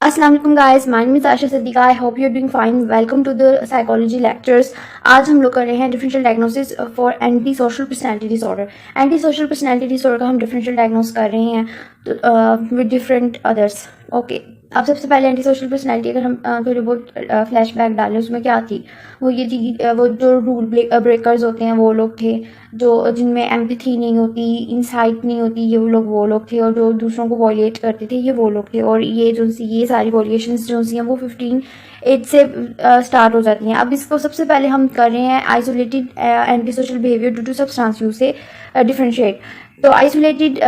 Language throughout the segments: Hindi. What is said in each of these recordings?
अस्सलाम वालेकुम guys, my name is Asha Siddiqa. I hope you are doing fine. Welcome to the psychology lectures. आज हम लोग कर रहे हैं differential diagnosis for anti social personality disorder. Anti social personality disorder का हम डिफरेंशियल डायग्नोस कर रहे हैं विद डिफरेंट अदर्स। ओके, अब सबसे पहले एंटी सोशल पर्सनैलिटी अगर हम थोड़ी बहुत फ्लैश बैक डालें, उसमें क्या थी? वो ये थी वो जो रूल ब्रेकर्स होते हैं वो लोग थे, जो जिनमें एम्पैथी नहीं होती, इंसाइट नहीं होती, ये वो लोग थे, और जो दूसरों को वॉयलेट करते थे ये वो लोग थे। और ये सारी वॉलिएशंस जो सी हैं वो 15 एज से स्टार्ट हो जाती हैं। अब इसको सबसे पहले हम कर रहे हैं isolated anti social behaviour due to substance use से डिफरेंशिएट। तो isolated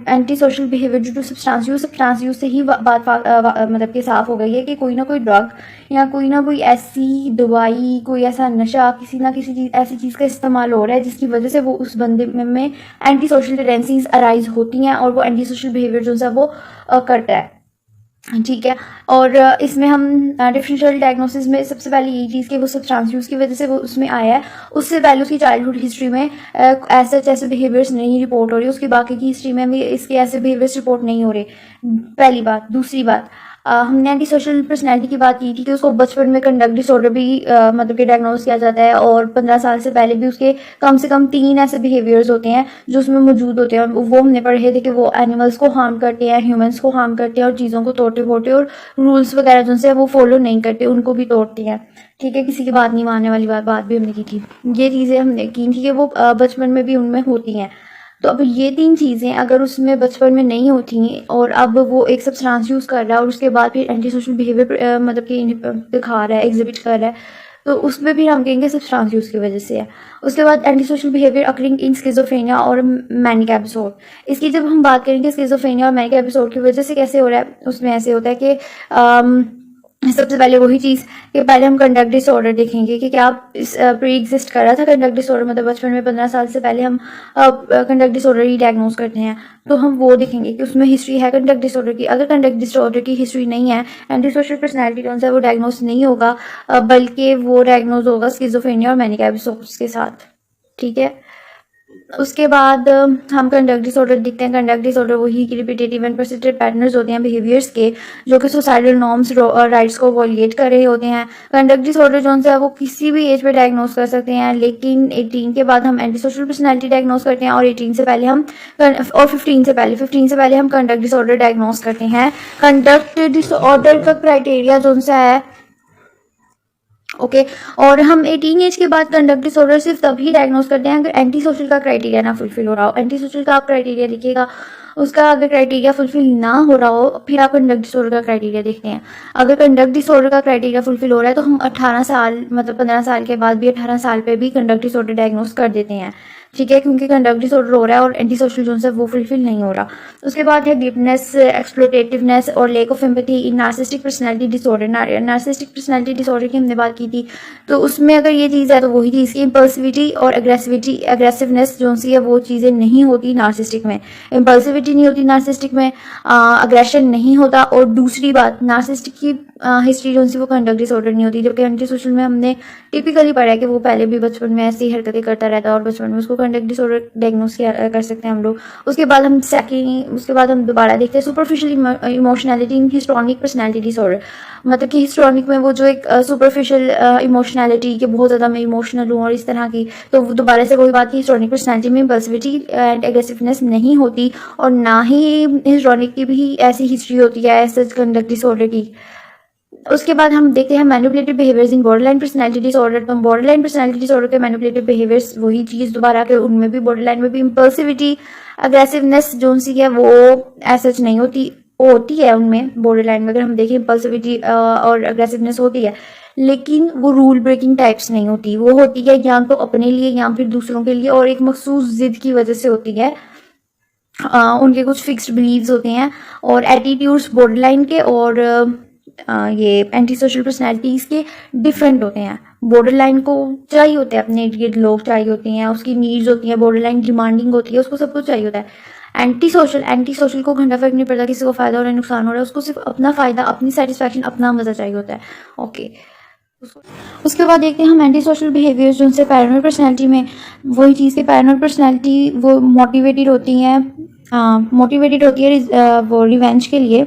anti social behaviour due to substance use से ही बात मतलब कि साफ हो गई है कि कोई ना कोई ड्रग या कोई ना कोई ऐसी दवाई, कोई ऐसा नशा, किसी ना किसी चीज़ ऐसी चीज़ का इस्तेमाल हो रहा है जिसकी वजह से वो उस बंदे में एंटी सोशल टेंडेंसीज अराइज होती हैं और वो एंटी सोशल बिहेवियर जो है वो करता है। ठीक है, और इसमें हम डिफरेंशियल डायग्नोसिस में सबसे पहले यही चीज़ कि वो सब्सटेंस यूज़ की वजह से वो उसमें आया है। उससे पहले उसकी चाइल्डहुड हिस्ट्री में ऐसे बिहेवियर्स नहीं रिपोर्ट हो रही, उसकी बाकी की हिस्ट्री में भी इसके ऐसे बिहेवियर्स रिपोर्ट नहीं हो रहे। पहली बात। दूसरी बात, हमने एंटी सोशल पर्सनैलिटी की बात की थी कि उसको बचपन में कंडक्ट डिसऑर्डर भी मतलब कि डायग्नोस किया जाता है, और 15 साल से पहले भी उसके कम से कम 3 ऐसे बिहेवियर्स होते हैं जो उसमें मौजूद होते हैं। वो हमने पढ़े थे कि वो एनिमल्स को हार्म करते हैं, ह्यूमंस को हार्म करते हैं, और चीज़ों को तोड़ते फोड़ते, और रूल्स वगैरह जो से वो फॉलो नहीं करते उनको भी तोड़ते हैं। ठीक है, किसी की बात नहीं मानने वाली बात भी हमने की थी। ये चीज़ें हमने की थी कि वो बचपन में भी उनमें होती हैं। तो अब ये 3 चीज़ें अगर उसमें बचपन में नहीं होती और अब वो एक सब्सटेंस यूज़ कर रहा है और उसके बाद फिर एंटी सोशल बिहेवियर मतलब कि दिखा रहा है, एग्जिबिट कर रहा है, तो उसमें भी हम कहेंगे सब्सटेंस यूज़ की वजह से है। उसके बाद anti social behaviour occurring in schizophrenia और मैनिक एपिसोड। इसकी जब हम बात करेंगे स्किज़ोफ्रेनिया और मैनिक एपिसोड की वजह से कैसे हो रहा है, उसमें ऐसे होता है कि सबसे पहले वही चीज़ कि पहले हम कंडक्ट डिसऑर्डर देखेंगे कि क्या प्री एग्जिस्ट कर रहा था कंडक्ट डिसऑर्डर, मतलब बचपन में 15 साल से पहले हम कंडक्ट डिसऑर्डर ही डायग्नोस करते हैं, तो हम वो देखेंगे कि उसमें हिस्ट्री है कंडक्ट डिसऑर्डर की। अगर कंडक्ट डिसऑर्डर की हिस्ट्री नहीं है, एंटी सोशल पर्सनैलिटी कौन सा है वो डायग्नोस नहीं होगा, बल्कि वो डायग्नोस होगा स्किज़ोफ्रेनिया और मैनिक एपिसोड्स के साथ। ठीक है, उसके बाद हम कंडक्ट डिसऑर्डर देखते हैं। कंडक्ट डिसऑर्डर वही कि रिपीटेटिव एंड पर्सिस्टेंट पैटर्न्स होते हैं बिहेवियर्स के, जो कि सोसाइटल नॉर्म्स राइट्स को वॉलिएट कर रहे होते हैं। कंडक्ट डिसऑर्डर जो है वो किसी भी एज पे डायग्नोस कर सकते हैं, लेकिन 18 के बाद हम एंटी सोशल पर्सनैलिटी डायग्नोस करते हैं, और 18 से पहले हम और 15 से पहले हम कंडक्ट डिसऑर्डर डायग्नोस करते हैं। कंडक्ट डिसऑर्डर का क्राइटेरिया जो है ओके और हम 18 एज के बाद कंडक्ट डिसऑर्डर सिर्फ तभी डायग्नोस करते हैं अगर एंटी सोशल का क्राइटेरिया ना फुलफिल हो रहा हो। एंटी सोशल का आप क्राइटेरिया देखिएगा, उसका अगर क्राइटेरिया फुलफिल ना हो रहा हो फिर आप कंडक्ट डिसऑर्डर का क्राइटेरिया देखते हैं। अगर कंडक्ट डिसऑर्डर का क्राइटेरिया फुलफिल हो रहा है तो हम 18 साल मतलब 15 साल के बाद भी 18 साल पे भी कंडक्ट डिसऑर्डर डायग्नोस कर देते हैं। ठीक है, क्योंकि कंडक्ट डिसऑर्डर हो रहा है और एंटी सोशल जो है वो फुलफिल नहीं हो रहा। उसके बाद है ग्लिपनेस, एक्सप्लोटेटिवनेस और lake of empathy in narcissistic personality disorder. Narcissistic personality disorder की हमने बात की थी, तो उसमें अगर ये चीज़ है तो वही चीज़ की इम्पल्सिविटी और एग्रेसिवनेस जो सी है वो चीज़ें नहीं होती नार्सिसिस्टिक में। इम्पल्सिविटी नहीं होती नार्सिसिस्टिक में, अग्रेशन नहीं होता, और दूसरी बात नार्सिसिस्टिक की हिस्ट्री जो सी वो कंडक्ट डिसऑर्डर नहीं होती, जबकि एंटी सोशल में हमने टिपिकली पढ़ा है कि वो पहले भी बचपन में ऐसी हरकतें करता रहता है और बचपन में उसको कंडक्ट डिसऑर्डर डायग्नोस कर सकते हैं हम लोग। उसके बाद हम दोबारा देखते हैं सुपरफिशियल इमोशनैलिटी इन हिस्ट्रॉनिक पर्सनैलिटी डिसऑर्डर। मतलब कि हिस्ट्रॉनिक में वो जो एक सुपरफिशियल इमोशनैलिटी कि बहुत ज़्यादा मैं इमोशनल हूँ और इस तरह की, तो दोबारा से वही बात की हिस्ट्रॉनिक पर्सनैलिटी में इम्पल्सिविटी एंड एग्रेसिवनेस नहीं होती, और ना ही हिस्ट्रॉनिक की भी ऐसी हिस्ट्री होती है ऐसे कंडक्ट डिसऑर्डर की। उसके बाद हम देखते हैं मैनिपुलेटिव बिहेवियर्स इन बॉर्डरलाइन पर्सनैलिटी डिसऑर्डर। तो बॉर्डरलाइन पर्सनैलिटी डिसऑर्डर के मैनिपुलेटिव बिहेवियर्स वही चीज़ दोबारा के उनमें भी बॉर्डरलाइन में भी इम्पल्सिविटी अग्रेसिवनेस जो सी है वो ऐसा नहीं होती है उनमें। बॉर्डरलाइन में अगर हम देखें इम्पल्सिविटी और अग्रेसिवनेस होती है, लेकिन वो रूल ब्रेकिंग टाइप्स नहीं होती। वो होती है या तो अपने लिए या फिर दूसरों के लिए, और एक मखसूस जिद की वजह से होती है। उनके कुछ फिक्स्ड बिलीव्स होते हैं और एटीट्यूड्स बॉर्डरलाइन के और ये एंटी सोशल पर्सनैलिटीज़ के डिफरेंट होते हैं। बॉर्डरलाइन को चाहिए होते हैं अपने इर्द लोग चाहिए होते हैं, उसकी नीड्स होती हैं, बॉर्डरलाइन डिमांडिंग होती है, उसको सब कुछ चाहिए होता है। एंटी सोशल को घंटा फर्क नहीं पड़ता किसी को फ़ायदा हो रहा है नुकसान हो रहा है, उसको सिर्फ अपना फ़ायदा, अपनी सेटिस्फैक्शन, अपना मज़ा चाहिए होता है। ओके, उसके बाद देखते हैं हम एंटी सोशल बिहेवियर्स जो उनसे पैरानॉइड पर्सनैलिटी में वही चीज़ की पैरानॉइड पर्सनैलिटी वो मोटिवेटेड होती है वो रिवेंज के लिए।